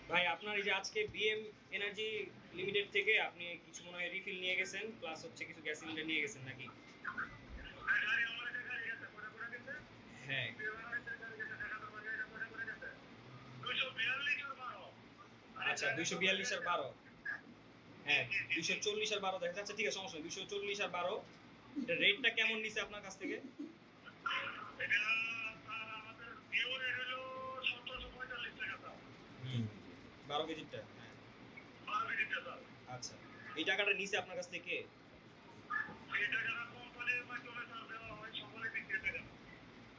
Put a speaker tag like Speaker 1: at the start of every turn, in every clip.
Speaker 1: ভাই আপনার এই যে আজকে বিএম এনার্জি লিমিটেড থেকে আপনি কিছু মনে হয় রিফিল নিয়ে গেছেন প্লাস হচ্ছে কিছু গ্যাস সিলিন্ডার নিয়ে গেছেন নাকি? হ্যাঁ। আচ্ছা 242 আর 12। হ্যাঁ 240 আর 12 দেখা যাচ্ছে, ঠিক আছে সমস্যা নেই। 240 আর 12 এটা রেটটা কেমন নিছে আপনার কাছ থেকে?
Speaker 2: এটা আমাদের ভিউ রেট হলো 1745 টাকা।
Speaker 1: 12 কেজিটা। হ্যাঁ
Speaker 2: 12 কেজিটা।
Speaker 1: আচ্ছা এই টাকাটা নিছে আপনার কাছ থেকে কে?
Speaker 2: এই টাকাটা কোম্পানির মাধ্যমে দেওয়া হয় সকলে বিক্রেতাদের।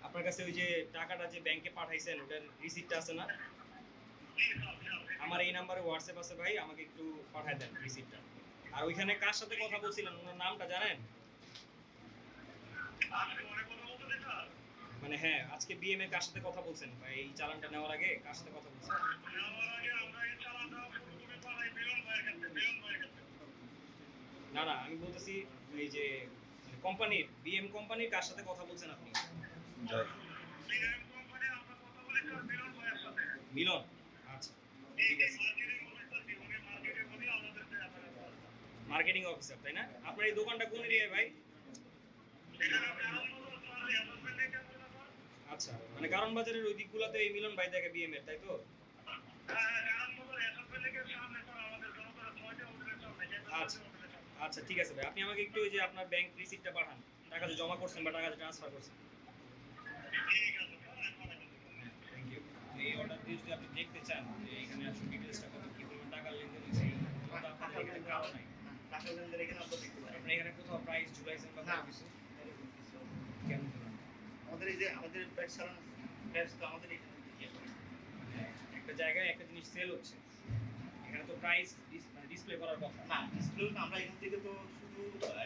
Speaker 1: আপনার কাছে ওই যে টাকাটা যে ব্যাংকে পাঠাইছেন ওটার রিসিপ্টটা আছে না? আমার এই নাম্বারে হোয়াটসঅ্যাপ আছে ভাই, আমাকে একটু পাঠায় দেন রিসিপ্টটা। আর ওইখানে কার সাথে কথা বলছিলেন ওনার নামটা জানেন? মানে হ্যাঁ আজকে বিএম এ কার সাথে কথা বলছেন ভাই? এই চালানটা নেওয়ার আগে কার সাথে কথা বলছেন? না না আমি বলতেছি এই যে কোম্পানির বিএম কোম্পানির কার সাথে কথা বলছেন আপনি? মিলন। আচ্ছা ঠিক আছে, মার্কেটিং অফিসার তাই না? আপনার এই দোকানটা কোন এরিয়ায় ভাই? আচ্ছা মানে কারণ বাজারের ওই দিকগুলোতে এই মিলন ভাই দেখে বিএম এর, তাই তো? আচ্ছা আচ্ছা ঠিক আছে ভাই, আপনি আমাকে একটু ওই যে আপনার ব্যাংক রিসিপ্টটা পাঠান, টাকা যে জমা করছেন বা টাকা যে ট্রান্সফার করছেন। Thank you. এই অর্ডার দিয়ে যদি আপনি দেখতে চান যে এখানে আসলে ডিটেলসটা কত কি পরিমাণ টাকার লেনদেন হয়েছে, এটা আপনাদের এখানে কারণ নাই।
Speaker 2: টাকা লেনদেন এখানে আমরা দেখতে পারি।
Speaker 1: আপনি এখানে কোথাও প্রাইস ঝুলাইছেন বা কোনো কিছু? কেন দিলেন?
Speaker 2: আমাদের এই যে আমাদের ব্যাট চালান আছে, ব্যাটস তো আমাদের এখানে
Speaker 1: একটা জায়গায় একটা জিনিস সেল হচ্ছে, এখানে তো প্রাইস মানে ডিসপ্লে করার কথা
Speaker 2: না। ডিসপ্লে তো আমরা এখান থেকে তো শুধু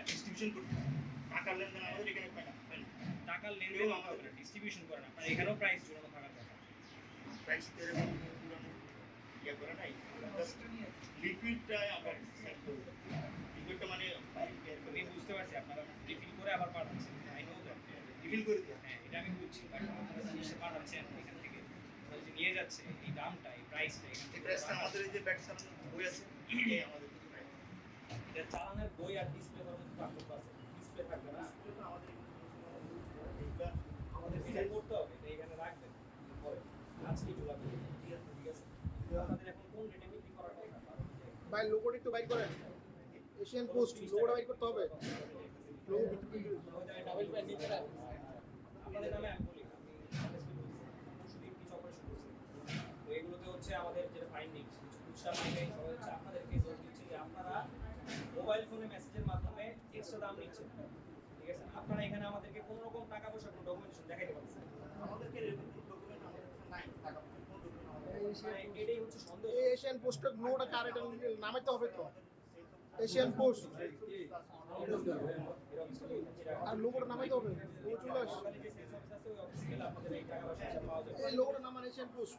Speaker 2: ডিস্ট্রিবিউশন করতে টাকার লেনদেন আমাদের এখানে পাই না।
Speaker 1: টাকার লেনদেন হবে না, ডিস্ট্রিবিউশন করে না, আপনার এখানেও প্রাইস ঝুলানো থাকার কথা।
Speaker 2: প্রাইস তো এরকম ইয়ে করে নাই, লিকুইডটাই আমরা সেট করব। লিকুইডটা মানে
Speaker 1: আমি বুঝতে পারছি আপনারা রিফিল করে আবার পাঠাচ্ছেন, আই নো দ্যাট।
Speaker 2: রিফিল করে দিই।
Speaker 1: হ্যাঁ এটা আমি বুঝছি, বাট আপনারা জিনিসটা পাঠাচ্ছেন এখান থেকে, আপনারা যে নিয়ে যাচ্ছে এই দামটা এই প্রাইসটা এখান থেকে
Speaker 2: প্রাইসটা আমাদের এই যে ব্যাট চালানো বই আছে এই আমাদের প্রাইস।
Speaker 1: এটা চালানের বই আর ডিসপ্লে করার মধ্যে পার্থক্য আছে। ডিসপ্লে থাকবে না,
Speaker 2: ডিসপ্লে তো আমাদের
Speaker 1: এইটা আমাদের সেট করতে হবে, এটা এখানে রাখবেন পরে আজকে ঝোলা করে দিন। ঠিক আছে ঠিক আছে। আমাদের এখন কোন রেটে বিক্রি করার কথা?
Speaker 3: ভাই লোগোটা একটু বাইর করেন, এশিয়ান পোস্ট লোগোটা বাইর করতে হবে। লোগো
Speaker 1: ডাবল প্রাইস দিতে হবে আপনাদের নামে। আমি বলি আপনি শুধু কিছু অপারেশন করছেন, তো এগুলোতে হচ্ছে আমাদের যেটা ফাইন্ডিংস কিছু খুচরা মাইনে সবাই হচ্ছে আপনাদেরকে জোর দিচ্ছে যে আপনারা মোবাইল ফোনে মেসেজের মাধ্যমে এক্সট্রা দাম নিচ্ছেন। ঠিক আছে, আপনারা এখানে আমাদেরকে কোনো রকম টাকা পয়সা কোনো ডকুমেন্টেশন দেখাইতে পারছেন
Speaker 2: আমাদেরকে ডকুমেন্ট আমাদের কাছে নাই, টাকা পয়সা কোনো ডকুমেন্ট আমাদের
Speaker 1: না, এটাই হচ্ছে সন্দেহ।
Speaker 3: এশিয়ান পোস্টের লোগোটা কার, এটা নামাইতে হবে তো। এশিয়ান পোস্ট আর লোগোটা নামাইতে হবে, লোগো চলে আসে। এই লোগোটা নামান এশিয়ান পোস্ট।